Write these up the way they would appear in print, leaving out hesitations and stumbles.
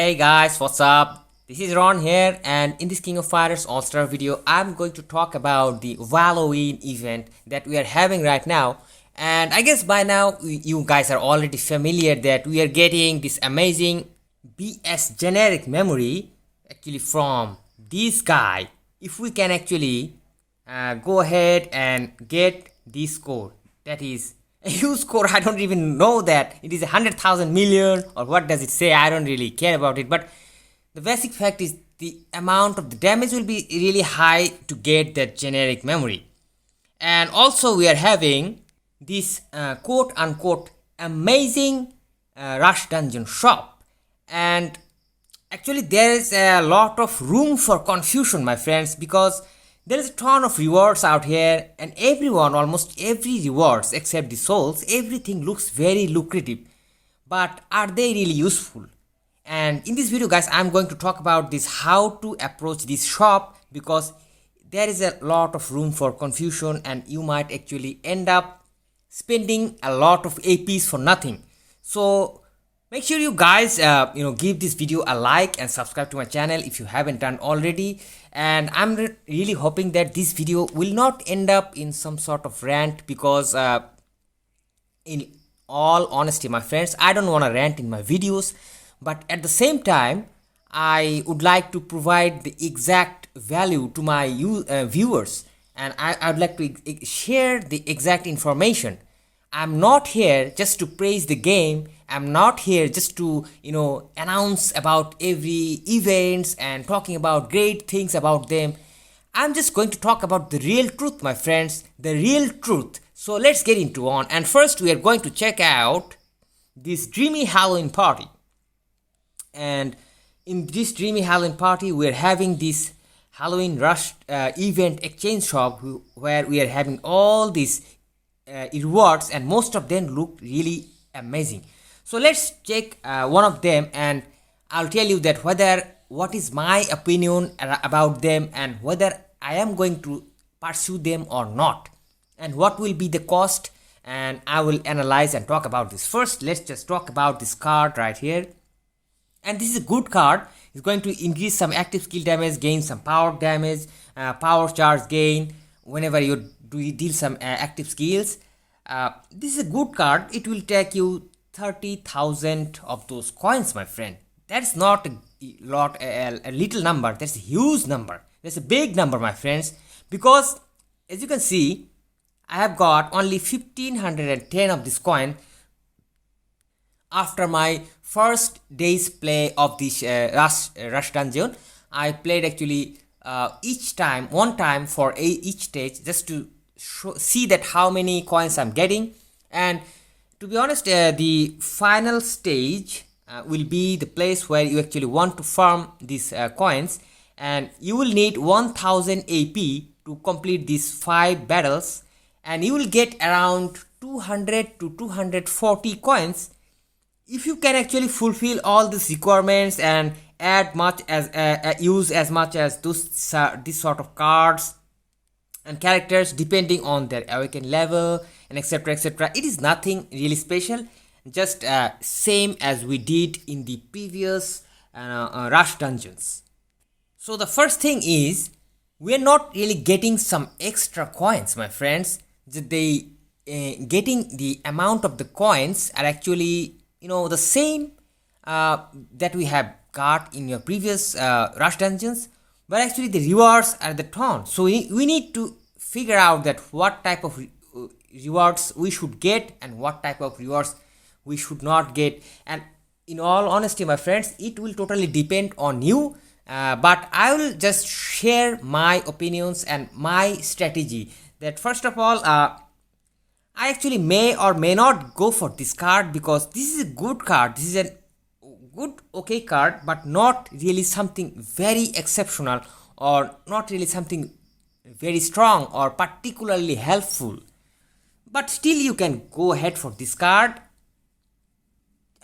Hey guys, what's up? This is Ron here, and in this King of Fighters All-Star video, I'm going to talk about the Halloween event that we are having right now. And I guess by now you guys are already familiar that we are getting this amazing BS generic memory actually from this guy. If we can actually go ahead and get this code, that is a huge score. I don't even know that it is 100,000 million or what does it say. I don't really care about it, but the basic fact is the amount of the damage will be really high to get that generic memory. And also we are having this quote unquote amazing rush dungeon shop, and actually there is a lot of room for confusion, my friends, because there is a ton of rewards out here, and everyone, almost every rewards except the souls, everything looks very lucrative. But are they really useful? And in this video guys, I'm going to talk about this, how to approach this shop, because there is a lot of room for confusion and you might actually end up spending a lot of APs for nothing. So make sure you guys give this video a like and subscribe to my channel if you haven't done already. And I'm really hoping that this video will not end up in some sort of rant, because in all honesty, my friends, I don't want to rant in my videos, but at the same time I would like to provide the exact value to my viewers, and I would like to share the exact information. I'm not here just to praise the game. I'm not here just to announce about every events and talking about great things about them. I'm just going to talk about the real truth, my friends, the real truth. So let's get into on. And first we are going to check out this dreamy Halloween party. And in this dreamy Halloween party, we are having this Halloween rush event exchange shop where we are having all these rewards, and most of them look really amazing. So let's check one of them, and I'll tell you that what is my opinion about them, and whether I am going to pursue them or not, and what will be the cost, and I will analyze and talk about this. First, let's just talk about this card right here. And this is a good card. It's going to increase some active skill damage, gain some power damage, power charge gain whenever you deal some active skills. This is a good card. It will take you 30,000 of those coins, my friend. That's not a little number. That's a huge number. That's a big number, my friends, because as you can see, I have got only 1,510 of this coin after my first day's play of this rush dungeon. I played actually one time for each stage, just to see that how many coins I'm getting. And to be honest, the final stage will be the place where you actually want to farm these coins, and you will need 1000 AP to complete these 5 battles, and you will get around 200 to 240 coins if you can actually fulfill all these requirements and add much as use as much as this sort of cards and characters depending on their awaken level and etc etc. It is nothing really special, just same as we did in the previous rush dungeons. So the first thing is, we are not really getting some extra coins, my friends. Getting the amount of the coins are actually the same that we have got in your previous rush dungeons, but actually the rewards are the ton. So we need to figure out that what type of rewards we should get and what type of rewards we should not get. And in all honesty, my friends, it will totally depend on you, but I will just share my opinions and my strategy. That first of all, I actually may or may not go for this card, because this is a good card. This is a good okay card, but not really something very exceptional, or not really something very strong or particularly helpful. But still you can go ahead for this card.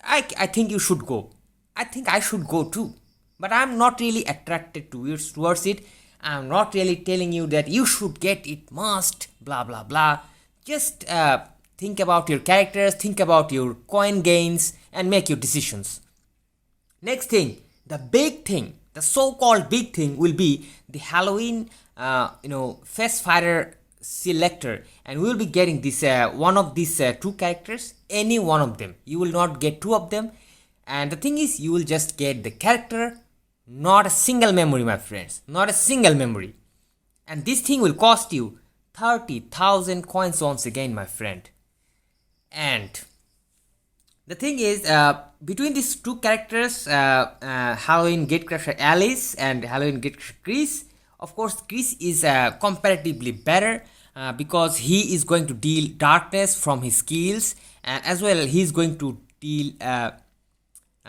I think you should go. I think I should go too, but I'm not really attracted towards it. I'm not really telling you that you should get it, must, blah blah blah. Just think about your characters, think about your coin gains, and make your decisions. Next thing, the big thing, the so-called big thing, will be the Halloween, face fighter selector, and we will be getting this one of these two characters, any one of them. You will not get two of them, and the thing is, you will just get the character, not a single memory, my friends, not a single memory. And this thing will cost you 30,000 coins once again, my friend. And the thing is, between these two characters, Halloween Gatecrasher Alice and Halloween Gatecrasher Chris, of course, Chris is comparatively better because he is going to deal darkness from his skills, and as well he is going to deal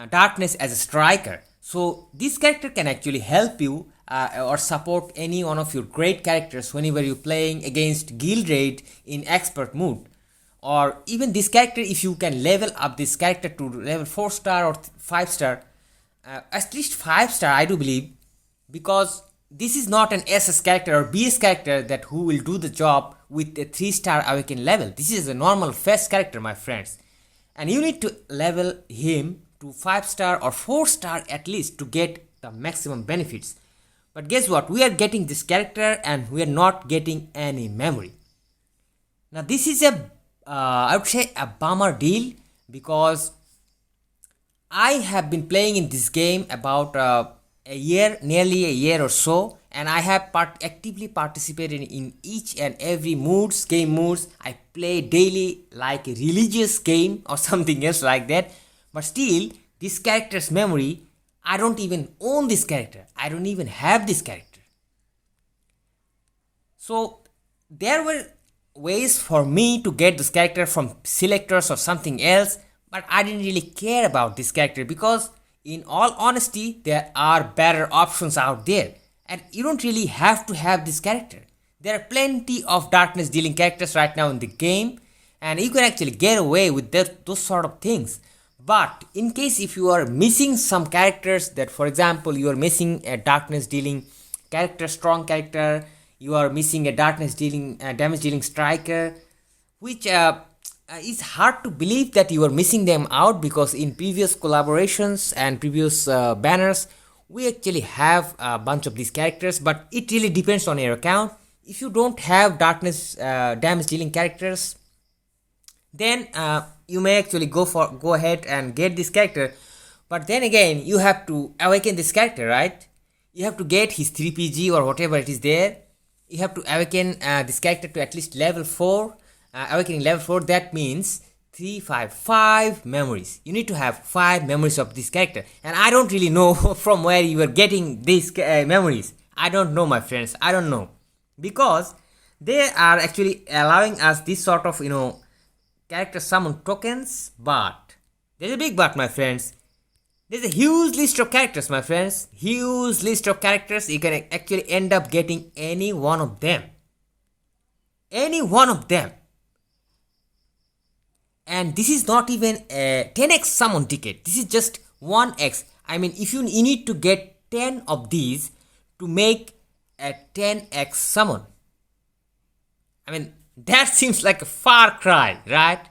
darkness as a striker. So this character can actually help you or support any one of your great characters whenever you're playing against guild raid in expert mode. Or even this character, if you can level up this character to level 4 star or 5 star, at least 5 star I do believe, because this is not an SS character or BS character that who will do the job with a 3 star awaken level. This is a normal fast character, my friends, and you need to level him to 5 star or 4 star at least to get the maximum benefits. But guess what, we are getting this character and we are not getting any memory. Now this is a I would say a bummer deal, because I have been playing in this game about a year, nearly a year or so, and I have actively participated in each and every game modes. I play daily like a religious game or something else like that. But still, this character's memory, I don't even own this character. I don't even have this character. So there were ways for me to get this character from selectors or something else, but I didn't really care about this character because, in all honesty, there are better options out there, and you don't really have to have this character. There are plenty of darkness dealing characters right now in the game, and you can actually get away with those sort of things. But in case if you are missing some characters, that for example you are missing a darkness dealing character, strong character, you are missing a darkness dealing damage dealing striker, which is hard to believe that you are missing them out, because in previous collaborations and previous banners we actually have a bunch of these characters. But it really depends on your account. If you don't have darkness damage dealing characters, then you may actually go ahead and get this character. But then again, you have to awaken this character, right? You have to get his 3PG or whatever it is there. You have to awaken this character to at least level 4. Awakening level 4, that means 5 memories. You need to have 5 memories of this character, and I don't really know from where you are getting these memories. I don't know, my friends, I don't know, because they are actually allowing us this sort of character summon tokens. But there's a big but, my friends. There's a huge list of characters, my friends. Huge list of characters. You can actually end up getting any one of them. Any one of them. And this is not even a 10x summon ticket. This is just 1x. I mean, if you need to get 10 of these to make a 10x summon, I mean, that seems like a far cry, right?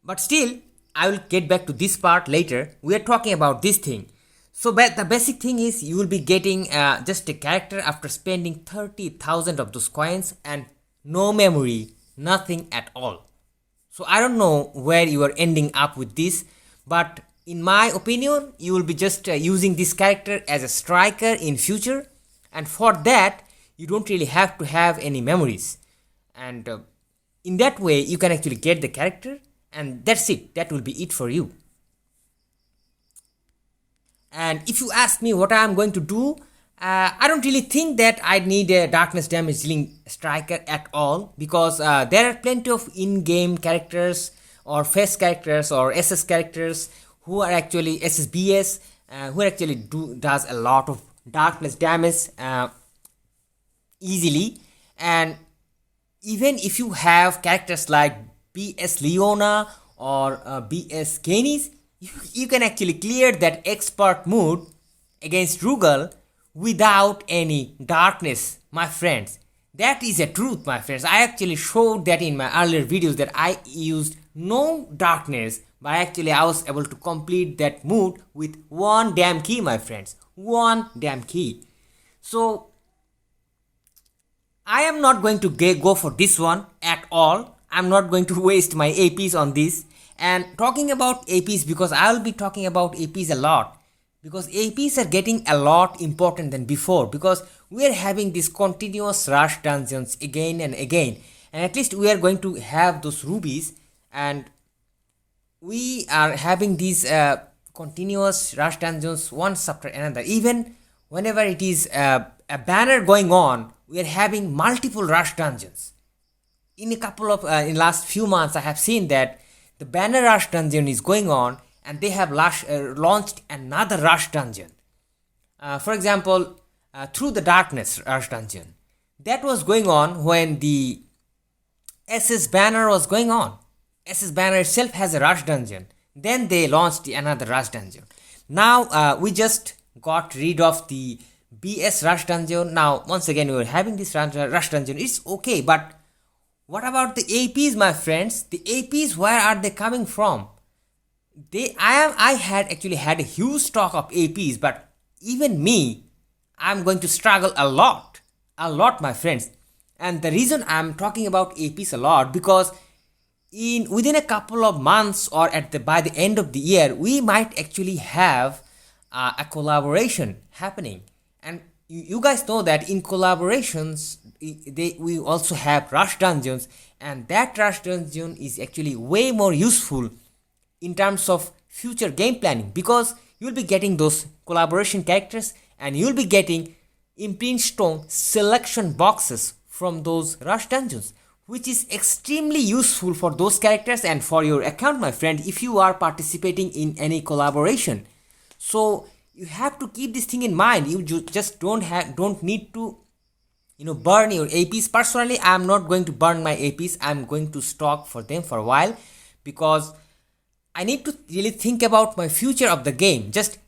But still, I will get back to this part later. We are talking about this thing. So the basic thing is, you will be getting just a character after spending 30,000 of those coins, and no memory, nothing at all. So I don't know where you are ending up with this, but in my opinion, you will be just using this character as a striker in future, and for that you don't really have to have any memories, and in that way you can actually get the character, and that's it. That will be it for you. And if you ask me what I am going to do, I don't really think that I need a darkness damage dealing striker at all, because there are plenty of in-game characters or face characters or SS characters who are actually SSBS, who actually does a lot of darkness damage easily. And even if you have characters like BS Leona or BS Kenis, you can actually clear that expert mode against Rugal without any darkness, my friends. That is a truth, my friends. I actually showed that in my earlier videos, that I used no darkness, but actually I was able to complete that mood with one damn key, my friends. one damn key. So I am not going to go for this one at all. I'm not going to waste my APs on this. And talking about APs, because I'll be talking about APs a lot, because APs are getting a lot important than before, because we are having these continuous rush dungeons again and again, and at least we are going to have those rubies, and we are having these continuous rush dungeons once after another. Even whenever it is a banner going on, we are having multiple rush dungeons. In a couple of in last few months, I have seen that the banner rush dungeon is going on, and they have launched another rush dungeon. For example, through the darkness rush dungeon, that was going on when the SS banner was going on. SS banner itself has a rush dungeon. Then they launched another rush dungeon. Now we just got rid of the BS rush dungeon. Now once again we are having this rush dungeon. It's okay, but what about the APs, my friends? The APs, where are they coming from? I had actually had a huge stock of APs, but even me, I'm going to struggle a lot, my friends. And the reason I'm talking about APs a lot, because within a couple of months or by the end of the year, we might actually have a collaboration happening. And you guys know that in collaborations, we also have rush dungeons, and that rush dungeon is actually way more useful in terms of future game planning, because you'll be getting those collaboration characters, and you'll be getting imprint stone selection boxes from those rush dungeons, which is extremely useful for those characters and for your account, my friend, if you are participating in any collaboration. So you have to keep this thing in mind. You just don't need to burn your APs. Personally, I'm not going to burn my APs. I'm going to stock for them for a while, because I need to really think about my future of the game. Just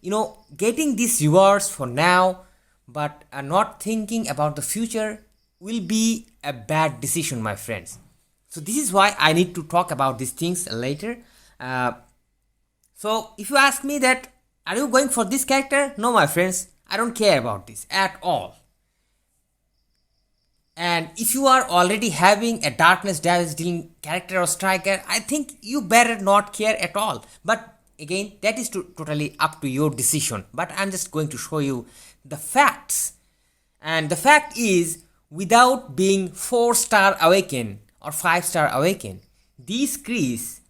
getting these rewards for now, but not thinking about the future will be a bad decision, my friends. So this is why I need to talk about these things later. So if you ask me that, are you going for this character? No, my friends, I don't care about this at all. And if you are already having a darkness damage dealing character or striker, I think you better not care at all. But again, that is totally up to your decision. But I'm just going to show you the facts. And the fact is, without being 4-star awaken or 5-star awaken, these Kreese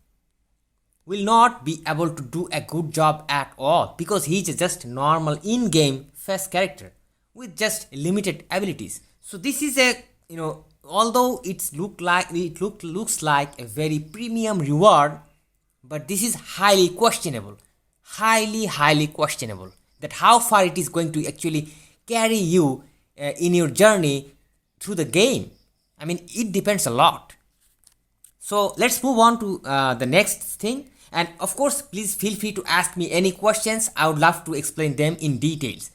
will not be able to do a good job at all, because he's just normal in-game fast character with just limited abilities. So this is a although looks like a very premium reward, but this is highly questionable, highly questionable, that how far it is going to actually carry you in your journey through the game. I mean, it depends a lot. So let's move on to the next thing. And of course, please feel free to ask me any questions. I would love to explain them in details.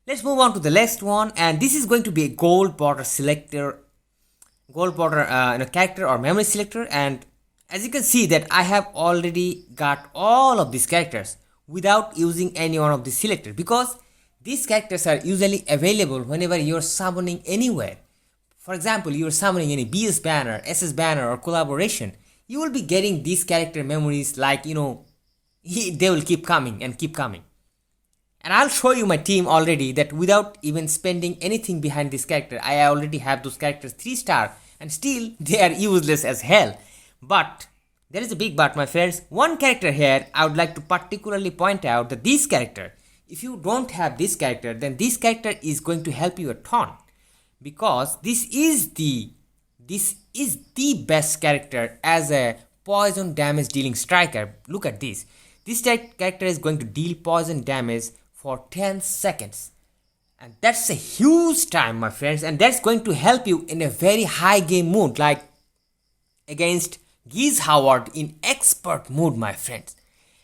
Let's move on to the next one, and this is going to be a gold border character or memory selector. And as you can see that I have already got all of these characters without using any one of these selectors, because these characters are usually available whenever you're summoning anywhere. For example, you're summoning any BS banner, SS banner, or collaboration, you will be getting these character memories like they will keep coming and keep coming. And I'll show you my team already, that without even spending anything behind this character, I already have those characters 3-star, and still they are useless as hell. But there is a big but, my friends. One character here I would like to particularly point out, that this character, if you don't have this character, then this character is going to help you a ton, because this is the best character as a poison damage dealing striker. Look at this. This character is going to deal poison damage for 10 seconds, and that's a huge time, my friends, and that's going to help you in a very high game mood, like against Giz Howard in expert mode, my friends.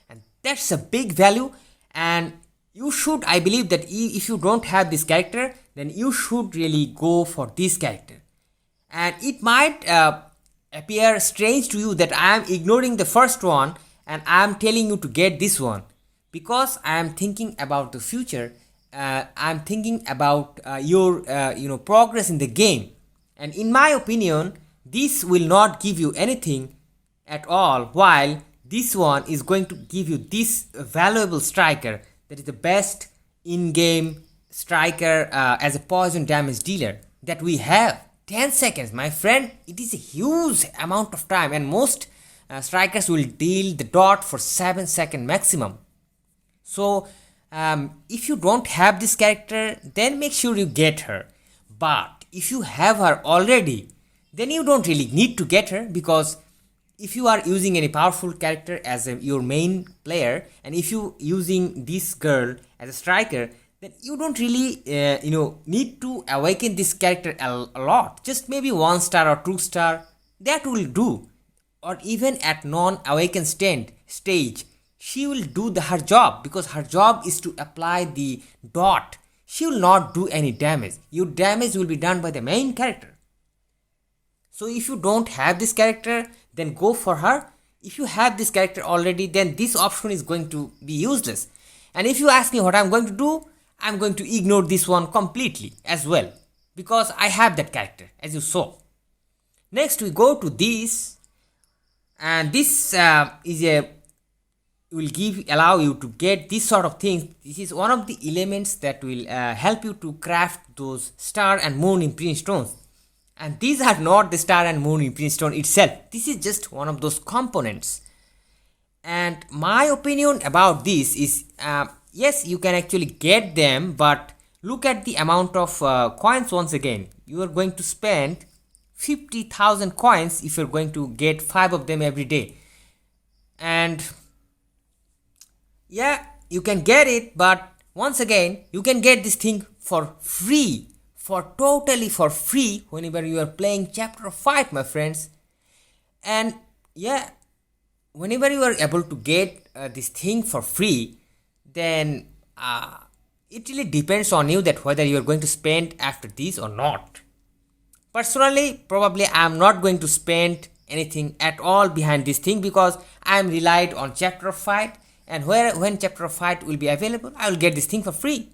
And that's a big value, and you should, I believe that if you don't have this character, then you should really go for this character. And it might appear strange to you that I am ignoring the first one and I am telling you to get this one, because I am thinking about the future, I'm thinking about your progress in the game. And in my opinion, this will not give you anything at all, while this one is going to give you this valuable striker that is the best in-game striker as a poison damage dealer that we have. 10 seconds, my friend, it is a huge amount of time, and most strikers will deal the dot for 7 seconds maximum. So if you don't have this character, then make sure you get her. But if you have her already, then you don't really need to get her, because if you are using any powerful character as your main player, and if you using this girl as a striker, then you don't really need to awaken this character a lot. Just maybe 1 star or 2 star, that will do. Or even at non-awakened stage, she will do her job, because her job is to apply the dot. She will not do any damage. Your damage will be done by the main character. So if you don't have this character, then go for her. If you have this character already, then this option is going to be useless. And if you ask me what I'm going to do, I'm going to ignore this one completely as well, because I have that character, as you saw. Next we go to this, and this will allow you to get this sort of things. This is one of the elements that will help you to craft those star and moon imprint stones. And these are not the star and moon imprint stone itself. This is just one of those components. And my opinion about this is, yes, you can actually get them, but look at the amount of coins once again. You are going to spend 50,000 coins if you're going to get 5 of them every day. And yeah, you can get it, but once again, you can get this thing for free, totally for free, whenever you are playing chapter 5, my friends. And yeah, whenever you are able to get this thing for free, then it really depends on you that whether you are going to spend after this or not. Personally, probably I am not going to spend anything at all behind this thing, because I am relied on chapter of fight, and when chapter of fight will be available, I will get this thing for free.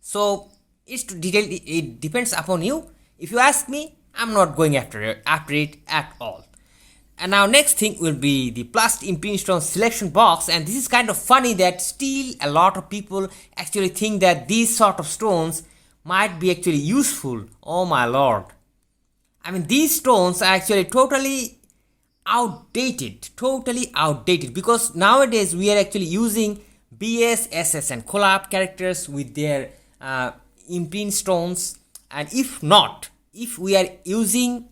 So it depends upon you. If you ask me, I'm not going after it at all. And now next thing will be the plus imprint stone selection box, and this is kind of funny that still a lot of people actually think that these sort of stones might be actually useful. Oh my lord. I mean, these stones are actually totally outdated, because nowadays we are actually using BS, SS and collab characters with their imprint stones. And if we are using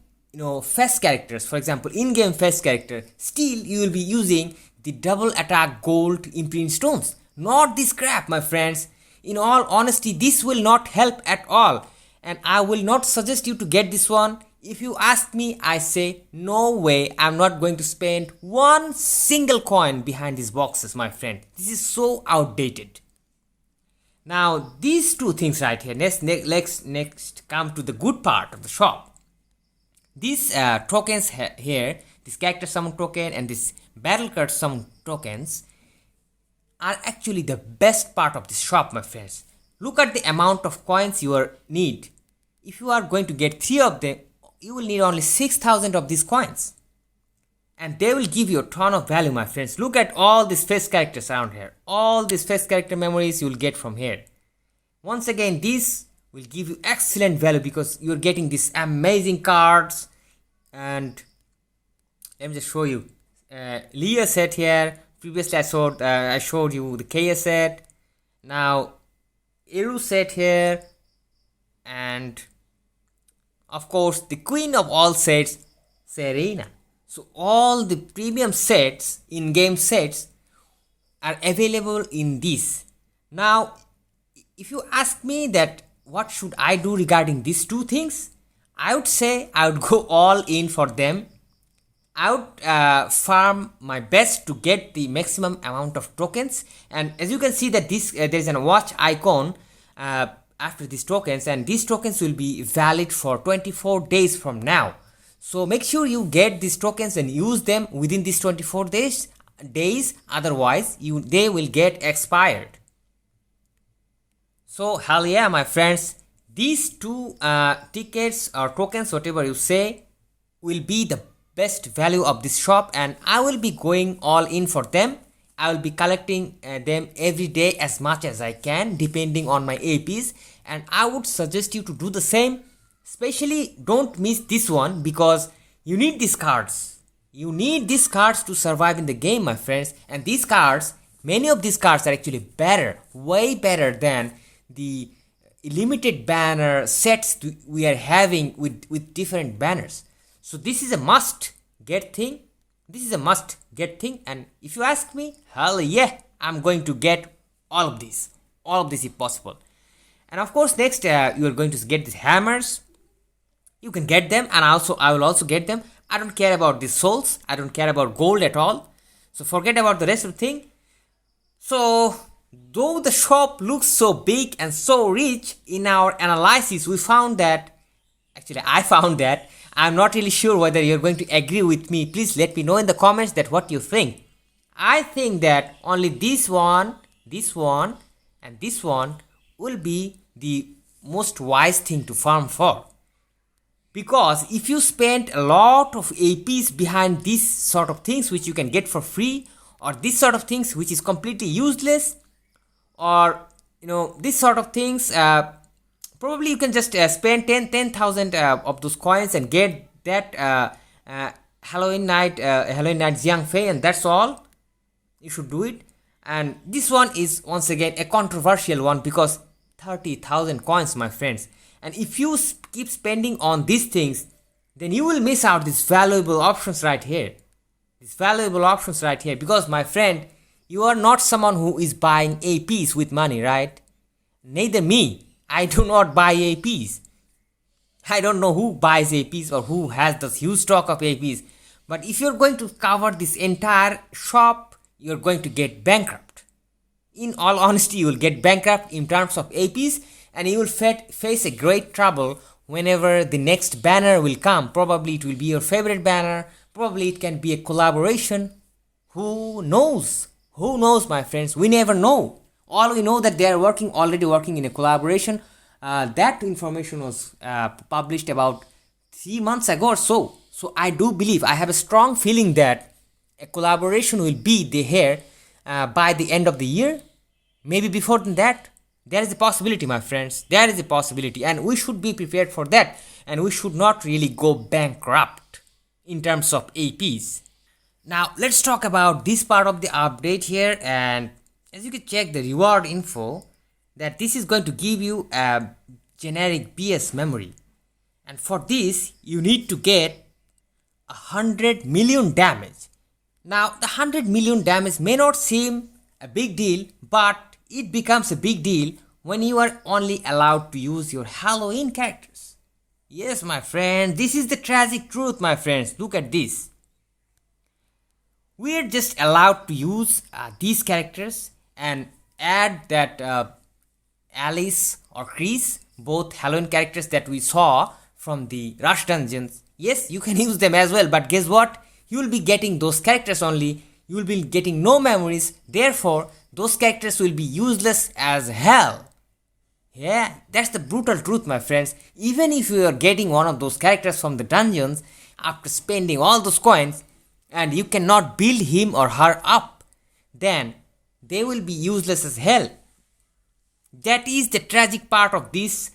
face characters, for example in-game face character, still you will be using the double attack gold imprint stones, not this crap, my friends. In all honesty, this will not help at all, and I will not suggest you to get this one. If you ask me, I say no way, I'm not going to spend one single coin behind these boxes, my friend. This is so outdated. Now these two things right here, next come to the good part of the shop. These tokens here, this character summon token and this battle card summon tokens, are actually the best part of this shop, my friends. Look at the amount of coins you need. If you are going to get 3 of them, you will need only 6,000 of these coins, and they will give you a ton of value, my friends. Look at all these face characters around here. All these face character memories you will get from here. Once again, this will give you excellent value, because you are getting these amazing cards. And let me just show you Leah set here. Previously I showed you the Kaya set. Now Eru set here, and of course the queen of all sets, Serena. So all the premium sets, in-game sets, are available in this. Now if you ask me that what should I do regarding these two things, I would say I would go all in for them. I would farm my best to get the maximum amount of tokens. And as you can see that this there is a watch icon after these tokens, and these tokens will be valid for 24 days from now. So make sure you get these tokens and use them within these 24 days, otherwise they will get expired. So hell yeah, my friends, these two tickets or tokens, whatever you say, will be the best value of this shop, and I will be going all in for them. I will be collecting them every day as much as I can depending on my APs, and I would suggest you to do the same. Especially don't miss this one because you need these cards. You need these cards to survive in the game, my friends, and these cards, many of these cards are actually better, way better than the limited banner sets we are having with different banners. So this is a must get thing. This is a must get thing, and if you ask me, hell yeah, I'm going to get all of this if possible. And of course, next you are going to get these hammers. You can get them, and I will also get them. I don't care about these souls. I don't care about gold at all. So forget about the rest of the thing. So though the shop looks so big and so rich, in our analysis we found that, actually I found that, I'm not really sure whether you're going to agree with me. Please let me know in the comments that what you think. I think that only this one, and this one will be the most wise thing to farm for. Because if you spend a lot of APs behind these sort of things which you can get for free, or this sort of things which is completely useless, or this sort of things, probably you can just spend 10,000 of those coins and get that Halloween night Xiang Fei, and that's all. You should do it. And this one is once again a controversial one because 30,000 coins, my friends. And if you keep spending on these things, then you will miss out these valuable options right here. Because my friend, you are not someone who is buying APs with money, right? Neither me. I do not buy APs. I don't know who buys APs or who has this huge stock of APs. But if you're going to cover this entire shop, you're going to get bankrupt. In all honesty, you will get bankrupt in terms of APs, and you will face a great trouble whenever the next banner will come. Probably it will be your favorite banner. Probably it can be a collaboration. Who knows? Who knows, my friends? We never know. All we know that they are already working in a collaboration. That information was published about 3 months ago or so. So I do believe, I have a strong feeling that a collaboration will be there by the end of the year. Maybe before than that. There is a possibility, my friends. There is a possibility, and we should be prepared for that. And we should not really go bankrupt in terms of APs. Now let's talk about this part of the update here, and as you can check the reward info, that this is going to give you a generic BS memory, and for this you need to get 100 million damage. Now the 100 million damage may not seem a big deal, but it becomes a big deal when you are only allowed to use your Halloween characters. Yes, my friend, this is the tragic truth, my friends. Look at this. We are just allowed to use these characters and add that Alice or Chris, both Halloween characters that we saw from the Rush dungeons. Yes, you can use them as well, but guess what? You will be getting those characters only. You will be getting no memories. Therefore, those characters will be useless as hell. Yeah, that's the brutal truth, my friends. Even if you are getting one of those characters from the dungeons after spending all those coins, and you cannot build him or her up, then they will be useless as hell. That is the tragic part of this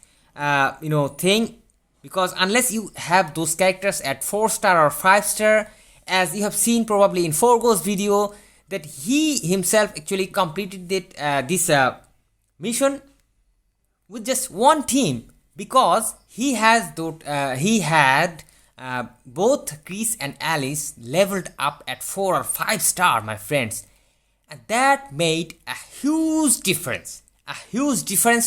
thing, because unless you have those characters at 4-star or 5-star, as you have seen probably in Forgo's video, that he himself actually completed this mission with just one team, because he had both Chris and Alice leveled up at 4 or 5-star, my friends, and that made a huge difference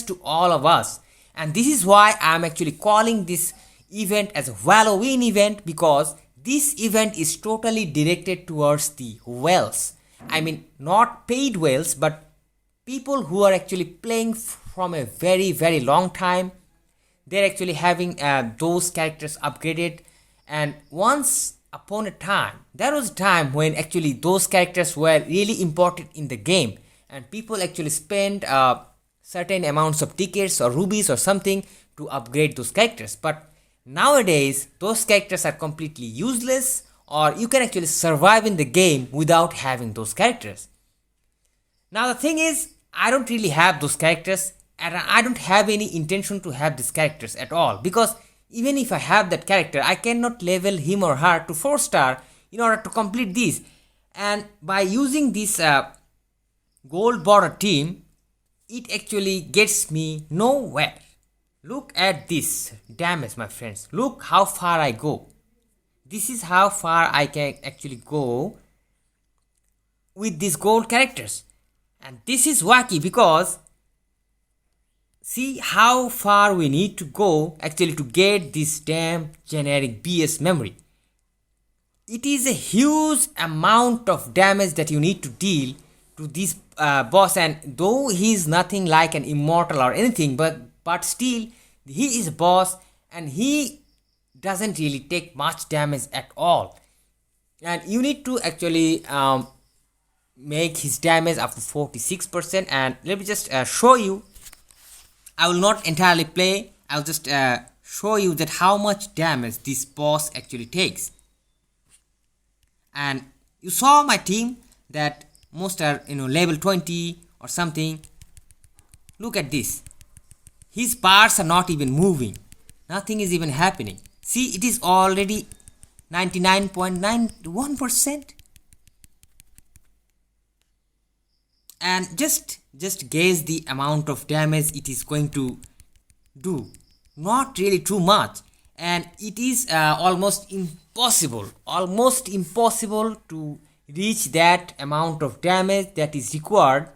to all of us. And this is why I'm actually calling this event as a Halloween event, because this event is totally directed towards the whales. I mean, not paid whales, but people who are actually playing from a very, very long time. They're actually having those characters upgraded. And once upon a time, there was a time when actually those characters were really important in the game, and people actually spent certain amounts of tickets or rubies or something to upgrade those characters. But nowadays, those characters are completely useless, or you can actually survive in the game without having those characters. Now the thing is, I don't really have those characters, and I don't have any intention to have these characters at all, because even if I have that character, I cannot level him or her to 4 star in order to complete these. And by using this gold border team, it actually gets me nowhere. Look at this damage, my friends. Look how far I go. This is how far I can actually go with these gold characters. And this is wacky because see how far we need to go actually to get this damn generic BS memory. It is a huge amount of damage that you need to deal to this boss, and though he is nothing like an immortal or anything, but still he is a boss and he doesn't really take much damage at all, and you need to actually make his damage up to 46%. And let me just show you. I will not entirely play, I'll just show you that how much damage this boss actually takes. And you saw my team that most are level 20 or something. Look at this, his parts are not even moving, nothing is even happening. See, it is already 99.91%. And just gauge the amount of damage it is going to do. Not really too much, and it is almost impossible to reach that amount of damage that is required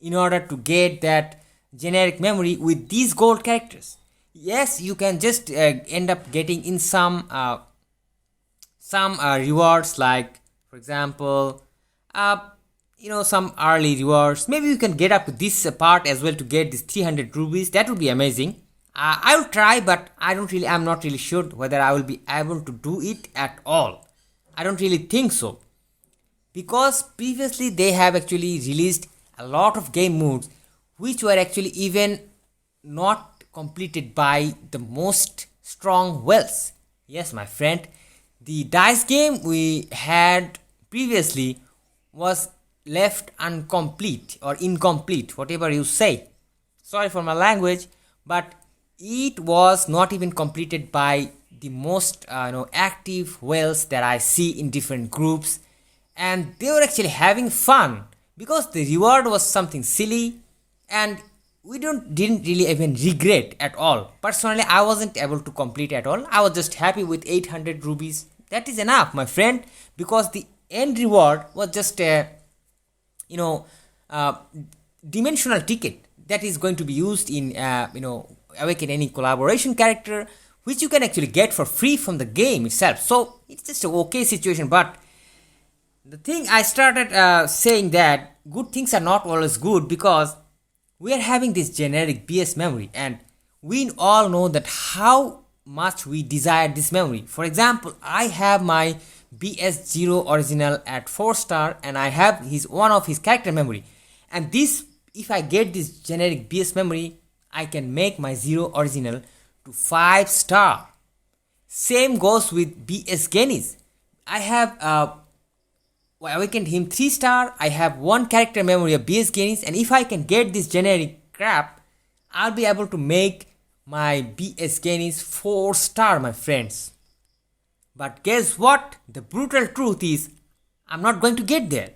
in order to get that generic memory with these gold characters. Yes, you can just end up getting in some rewards, like for example some early rewards. Maybe you can get up to this part as well to get this 300 rubies. That would be amazing. I will try, but I'm not really sure whether I will be able to do it at all. I don't really think so, because previously they have actually released a lot of game modes which were actually even not completed by the most strong wells. Yes, my friend, the dice game we had previously was left incomplete, whatever you say. Sorry for my language, but it was not even completed by the most active whales that I see in different groups, and they were actually having fun because the reward was something silly, and we didn't really even regret at all. Personally, I wasn't able to complete at all. I was just happy with 800 rubies. That is enough, my friend, because the end reward was just a dimensional ticket that is going to be used in awaken any collaboration character, which you can actually get for free from the game itself. So it's just a okay situation. But the thing I started saying that good things are not always good, because we are having this generic BS memory, and we all know that how much we desire this memory. For example, I have my BS0 original at 4 star, and I have one of his character memory, and this, if I get this generic BS memory, I can make my 0 original to 5 star. Same goes with BS Genis. I have awakened him 3 star. I have one character memory of BS Genis, and if I can get this generic crap, I'll be able to make my BS Genis 4 star, my friends. But guess what? The brutal truth is, I'm not going to get there.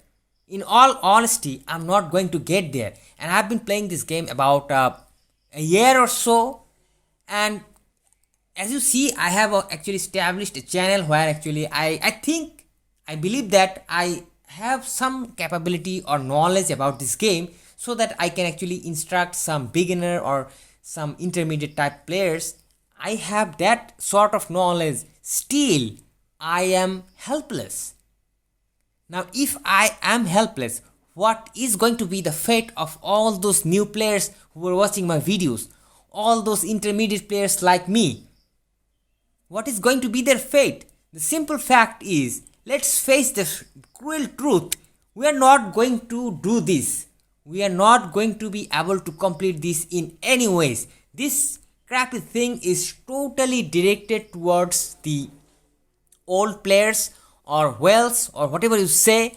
In all honesty, I'm not going to get there. And I've been playing this game about a year or so. And as you see, I have actually established a channel where actually I believe that I have some capability or knowledge about this game, so that I can actually instruct some beginner or some intermediate type players. I have that sort of knowledge. Still, I am helpless. Now, if I am helpless, what is going to be the fate of all those new players who are watching my videos? All those intermediate players like me? What is going to be their fate? The simple fact is, let's face the cruel truth. We are not going to do this. we are not going to be able to complete this in any ways. This crappy thing is totally directed towards the old players or whales or whatever you say.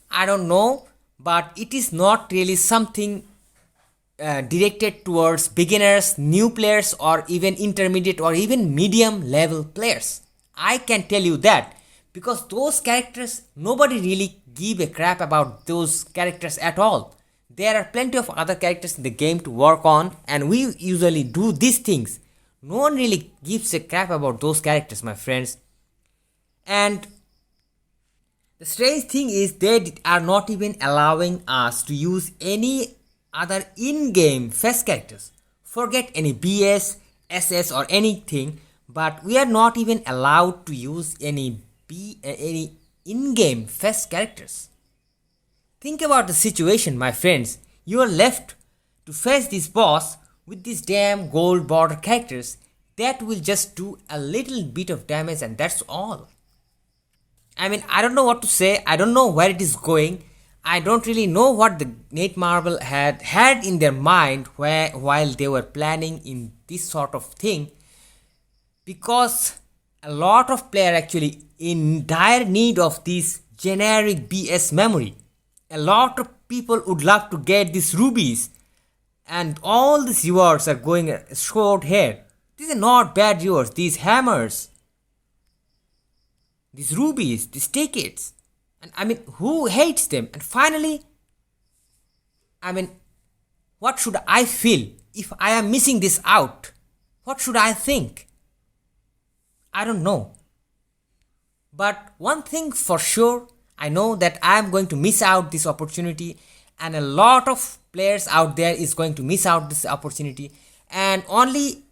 I don't know, but it is not really something directed towards beginners, new players, or even intermediate or even medium level players. I can tell you that because those characters, nobody really give a crap about those characters at all. There are plenty of other characters in the game to work on, and we usually do these things. No one really gives a crap about those characters, my friends. And the strange thing is they are not even allowing us to use any other in-game face characters. Forget any BS, SS or anything, but we are not even allowed to use any in-game face characters. Think about the situation, my friends. You are left to face this boss with these damn gold border characters that will just do a little bit of damage and that's all. I mean, I don't know what to say. I don't know where it is going. I don't really know what the netmarble had in their mind while they were planning in this sort of thing, because a lot of players actually in dire need of this generic BS memory. A lot of people would love to get these rubies, and all these rewards are going short here. These are not bad rewards. These hammers, these rubies, these tickets. And I mean, who hates them? And finally, I mean, what should I feel if I am missing this out? What should I think? I don't know. But one thing for sure, I know that I am going to miss out this opportunity, and a lot of players out there is going to miss out this opportunity, and only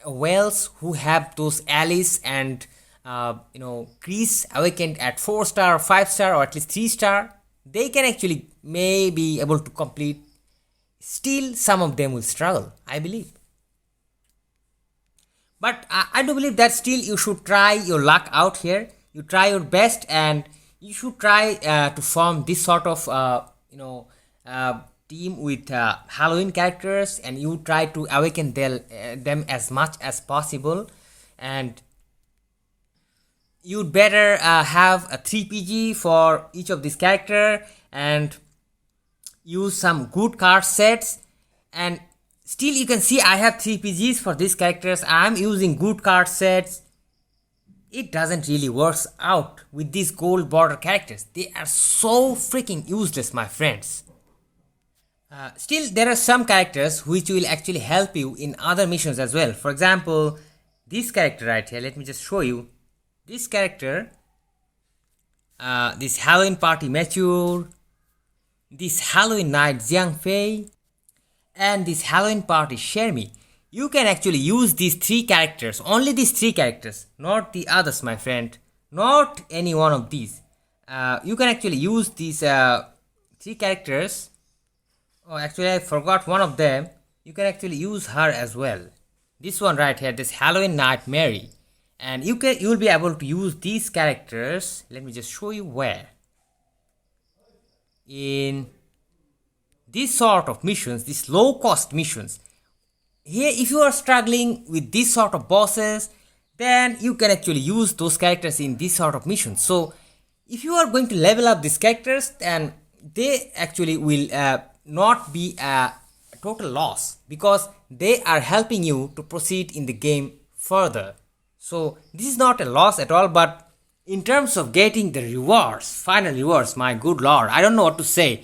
whales who have those allies and Chris awakened at 4-star, 5-star, or at least 3-star, they can actually may be able to complete. Still, some of them will struggle, I believe. But I do believe that still you should try your luck out here. You try your best, and you should try to form this sort of team with Halloween characters, and you try to awaken them as much as possible. And you'd better have a 3 PG for each of these character and use some good card sets. And still you can see I have 3 PGs for these characters. I'm using good card sets. It doesn't really work out with these gold border characters. They are so freaking useless, my friends. Still, there are some characters which will actually help you in other missions as well. For example, this character right here, let me just show you. This character, this Halloween Party Mature, this Halloween Night Jiang Fei, and this Halloween Party Shermie. You can actually use these 3 characters, only these 3 characters, not the others, my friend, not any one of these. You can actually use these 3 characters. Oh, actually I forgot one of them. You can actually use her as well. This one right here, this Halloween Night Mary. And you will be able to use these characters. Let me just show you where. In these sort of missions, these low cost missions. Here, if you are struggling with this sort of bosses, then you can actually use those characters in this sort of missions. So if you are going to level up these characters, then they actually will not be a total loss, because they are helping you to proceed in the game further. So this is not a loss at all. But in terms of getting the rewards, final rewards, my good lord, I don't know what to say.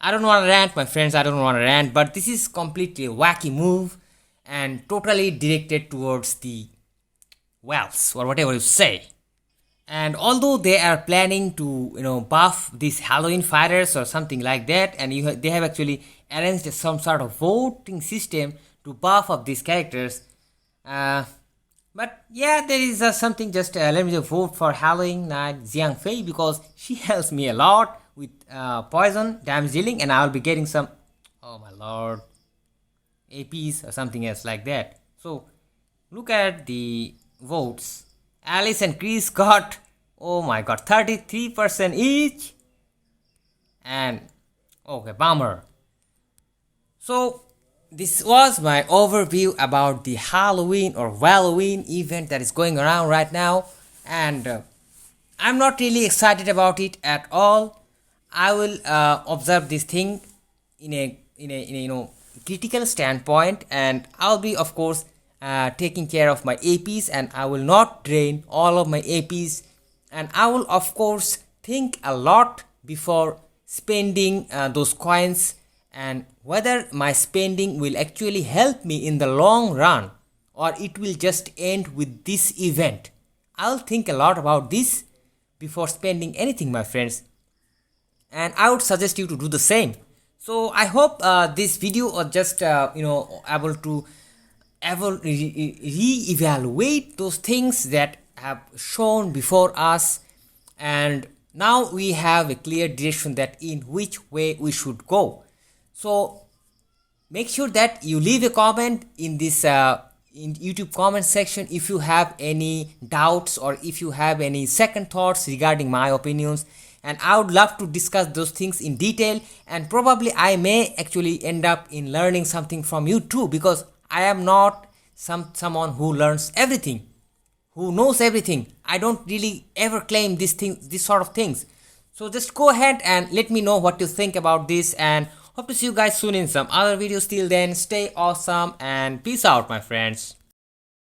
I don't want to rant, my friends, I don't want to rant, but this is completely a wacky move and totally directed towards the whales or whatever you say. And although they are planning to buff these Halloween fighters or something like that, and they have actually arranged some sort of voting system to buff up these characters, but yeah, there is something. Just let me just vote for Halloween Night Jiang Fei, because she helps me a lot with poison damage dealing, and I will be getting some, oh my lord, APs or something else like that. So look at the votes. Alice and Chris got, oh my god, 33% each. And okay, bummer. So this was my overview about the Halloween or Halloween event that is going around right now, and I'm not really excited about it at all. I will observe this thing in a critical standpoint, and I'll be of course taking care of my APs, and I will not drain all of my APs, and I will of course think a lot before spending those coins, and whether my spending will actually help me in the long run or it will just end with this event. I'll think a lot about this before spending anything, my friends, and I would suggest you to do the same. So I hope this video or just able to re-evaluate those things that have shown before us, and now we have a clear direction that in which way we should go. So make sure that you leave a comment in this in YouTube comment section if you have any doubts or if you have any second thoughts regarding my opinions, and I would love to discuss those things in detail, and probably I may actually end up in learning something from you too, because I am not someone who learns everything, who knows everything. I don't really ever claim this sort of things. So just go ahead and let me know what you think about this, and hope to see you guys soon in some other videos. Till then, stay awesome and peace out, my friends.